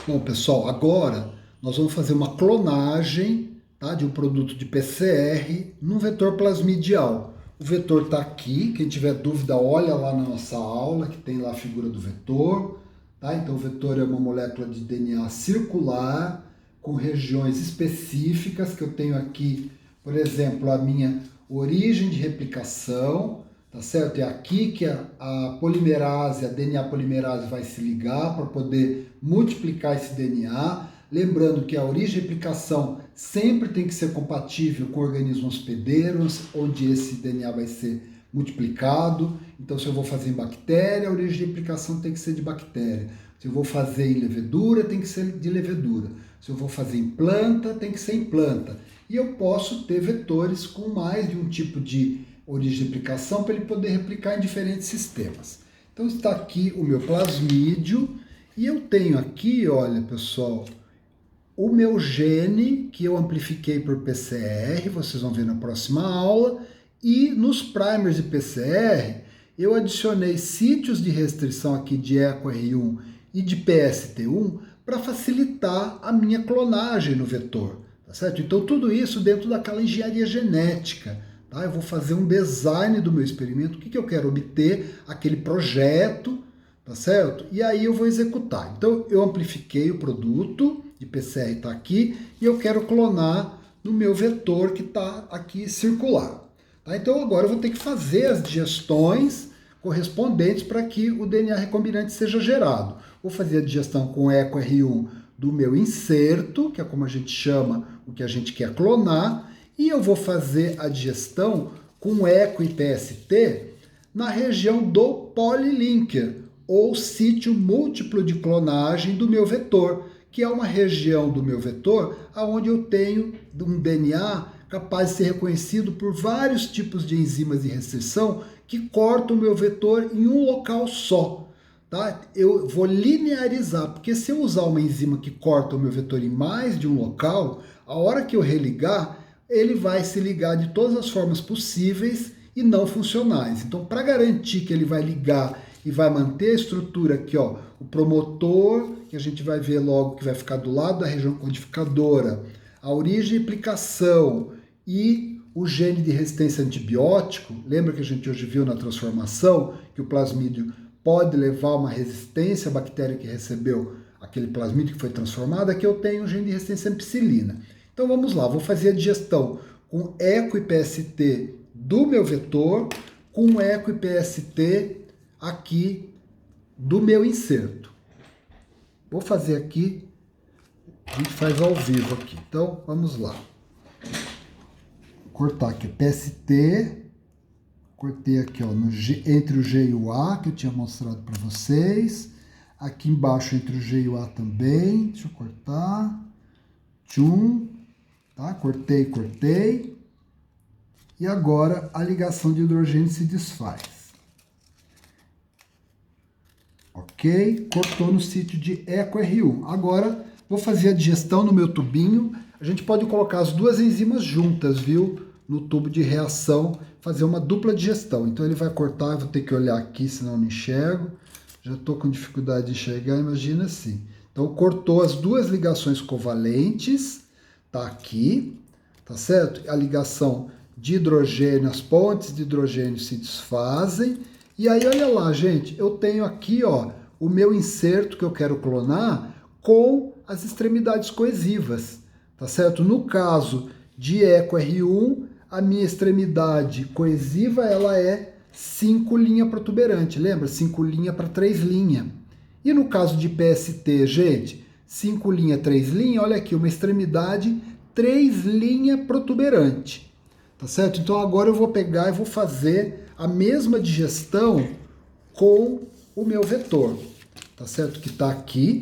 Bom, pessoal, agora nós vamos fazer uma clonagem, tá, de um produto de PCR num vetor plasmidial. O vetor está aqui, quem tiver dúvida olha lá na nossa aula, que tem lá a figura do vetor. Tá? Então o vetor é uma molécula de DNA circular, com regiões específicas, que eu tenho aqui, por exemplo, a minha origem de replicação, tá certo? É aqui que a polimerase, a DNA polimerase vai se ligar para poder multiplicar esse DNA. Lembrando que a origem de replicação sempre tem que ser compatível com organismos hospedeiros, onde esse DNA vai ser multiplicado. Então, se eu vou fazer em bactéria, a origem de replicação tem que ser de bactéria. Se eu vou fazer em levedura, tem que ser de levedura. Se eu vou fazer em planta, tem que ser em planta. E eu posso ter vetores com mais de um tipo de origem de replicação para ele poder replicar em diferentes sistemas. Então está aqui o meu plasmídio e eu tenho aqui, olha pessoal, o meu gene que eu amplifiquei por PCR, vocês vão ver na próxima aula, e nos primers de PCR eu adicionei sítios de restrição aqui de EcoR1 e de PST1 para facilitar a minha clonagem no vetor, tá certo? Então tudo isso dentro daquela engenharia genética. Tá? Eu vou fazer um design do meu experimento, o que eu quero obter, aquele projeto, tá certo? E aí eu vou executar. Então eu amplifiquei o produto, de PCR está aqui, e eu quero clonar no meu vetor que está aqui circular. Tá? Então agora eu vou ter que fazer as digestões correspondentes para que o DNA recombinante seja gerado. Vou fazer a digestão com EcoR1 do meu inserto, que é como a gente chama o que a gente quer clonar, e eu vou fazer a digestão com Eco e PST na região do polylinker, ou sítio múltiplo de clonagem do meu vetor, que é uma região do meu vetor onde eu tenho um DNA capaz de ser reconhecido por vários tipos de enzimas de restrição que cortam o meu vetor em um local só. Tá? Eu vou linearizar, porque se eu usar uma enzima que corta o meu vetor em mais de um local, a hora que eu religar, ele vai se ligar de todas as formas possíveis e não funcionais. Então, para garantir que ele vai ligar e vai manter a estrutura aqui, ó, o promotor, que a gente vai ver logo que vai ficar do lado da região codificadora, a origem e aplicação e o gene de resistência a antibiótico, lembra que a gente hoje viu na transformação que o plasmídio pode levar uma resistência à bactéria que recebeu aquele plasmídio que foi transformado, aqui eu tenho o gene de resistência à ampicilina. Então vamos lá, vou fazer a digestão com Eco e PST do meu vetor, com Eco e PST aqui do meu inserto. Vou fazer aqui, a gente faz ao vivo aqui. Então vamos lá. Vou cortar aqui o PST, cortei aqui ó, entre o G e o A, que eu tinha mostrado para vocês. Aqui embaixo entre o G e o A também, deixa eu cortar. Tchum. Tá? Cortei. E agora a ligação de hidrogênio se desfaz. Ok? Cortou no sítio de EcoR1. Agora vou fazer a digestão no meu tubinho. A gente pode colocar as duas enzimas juntas, viu? No tubo de reação, fazer uma dupla digestão. Então ele vai cortar, eu vou ter que olhar aqui, senão eu não enxergo. Já estou com dificuldade de enxergar, imagina assim. Então cortou as duas ligações covalentes. Tá aqui, tá certo? A ligação de hidrogênio, as pontes de hidrogênio se desfazem. E aí, olha lá, gente, eu tenho aqui, ó, o meu inserto que eu quero clonar com as extremidades coesivas, tá certo? No caso de EcoR1, a minha extremidade coesiva, ela é 5 linha protuberante, lembra? 5 linha para 3 linha. E no caso de PST, gente, 5 linha, 3 linha, olha aqui, uma extremidade 3 linha protuberante, tá certo? Então agora eu vou pegar e vou fazer a mesma digestão com o meu vetor, tá certo? Que está aqui.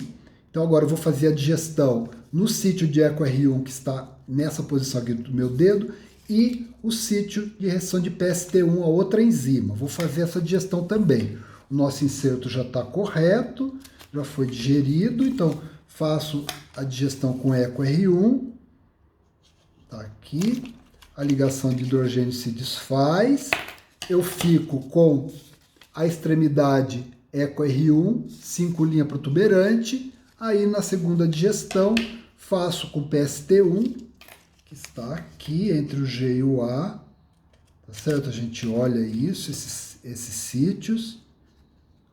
Então agora eu vou fazer a digestão no sítio de EcoR1 que está nessa posição aqui do meu dedo e o sítio de reação de PST1, a outra enzima. Vou fazer essa digestão também. O nosso inserto já está correto, já foi digerido, então faço a digestão com EcoR1, tá aqui, a ligação de hidrogênio se desfaz, eu fico com a extremidade EcoR1, 5 linha protuberante, Aí na segunda digestão faço com PST1, que está aqui entre o G e o A, tá certo? A gente olha isso, esses sítios.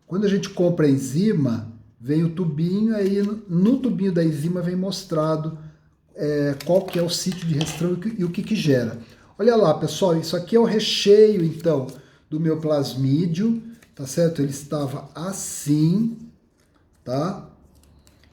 Quando a gente compra a enzima, vem o tubinho, aí no tubinho da enzima vem mostrado qual que é o sítio de restrição e o que gera. Olha lá, pessoal, isso aqui é o recheio, então, do meu plasmídio, tá certo? Ele estava assim, tá?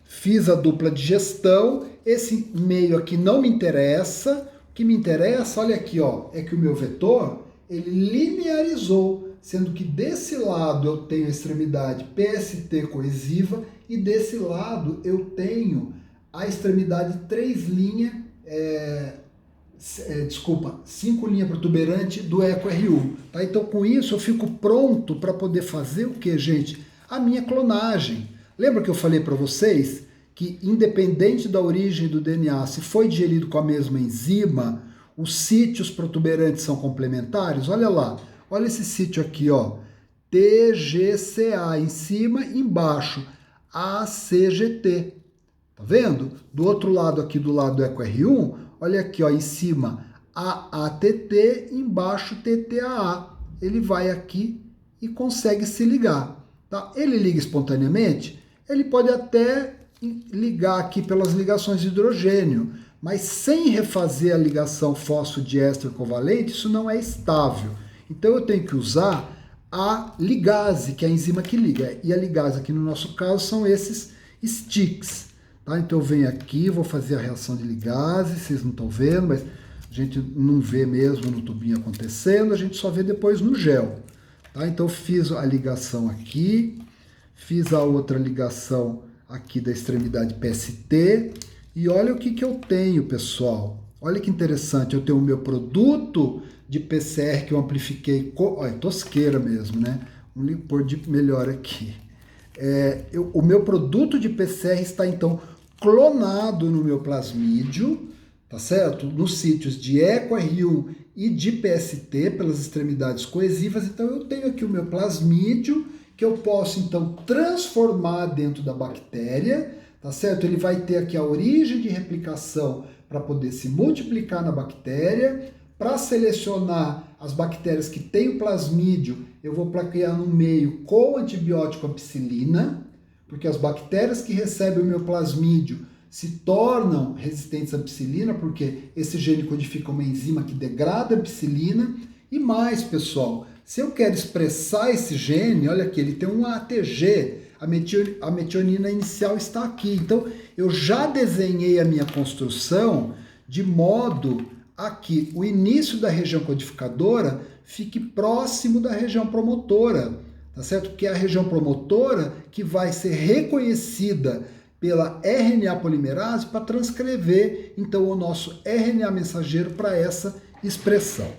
Fiz a dupla digestão, esse meio aqui não me interessa, o que me interessa, olha aqui, ó, é que o meu vetor, ele linearizou, sendo que desse lado eu tenho a extremidade PST coesiva e desse lado eu tenho a extremidade 5 linha protuberante do EcoRU. Tá? Então com isso eu fico pronto para poder fazer o que, gente? A minha clonagem. Lembra que eu falei para vocês que independente da origem do DNA, se foi digerido com a mesma enzima, os sítios protuberantes são complementares? Olha lá, olha esse sítio aqui, ó, TGCA em cima e embaixo, ACGT. Tá vendo? Do outro lado aqui, do lado do EcoR1, olha aqui, ó, em cima AATT, embaixo TTAA. Ele vai aqui e consegue se ligar. Tá? Ele liga espontaneamente? Ele pode até ligar aqui pelas ligações de hidrogênio, mas sem refazer a ligação fosfodiéster covalente, isso não é estável. Então eu tenho que usar a ligase, que é a enzima que liga. E a ligase aqui no nosso caso são esses sticks. Tá? Então eu venho aqui, vou fazer a reação de ligase, vocês não estão vendo, mas a gente não vê mesmo no tubinho acontecendo, a gente só vê depois no gel. Tá? Então eu fiz a ligação aqui, fiz a outra ligação aqui da extremidade PST, e olha o que eu tenho, pessoal. Olha que interessante, eu tenho o meu produto de PCR que eu amplifiquei, olha, tosqueira mesmo, né? Vamos pôr de melhor aqui. O meu produto de PCR está então clonado no meu plasmídio, tá certo? Nos sítios de EcoR1 e de PST, pelas extremidades coesivas. Então eu tenho aqui o meu plasmídio, que eu posso então transformar dentro da bactéria, tá certo? Ele vai ter aqui a origem de replicação para poder se multiplicar na bactéria. Para selecionar as bactérias que têm o plasmídio, eu vou plaquear no meio com antibiótico ampicilina, porque as bactérias que recebem o meu plasmídio se tornam resistentes à ampicilina, porque esse gene codifica uma enzima que degrada a ampicilina. E mais, pessoal, se eu quero expressar esse gene, olha aqui, ele tem um ATG, a metionina inicial está aqui. Então, eu já desenhei a minha construção de modo a que o início da região codificadora fique próximo da região promotora, tá certo? Porque é a região promotora que vai ser reconhecida pela RNA polimerase para transcrever, então, o nosso RNA mensageiro para essa expressão.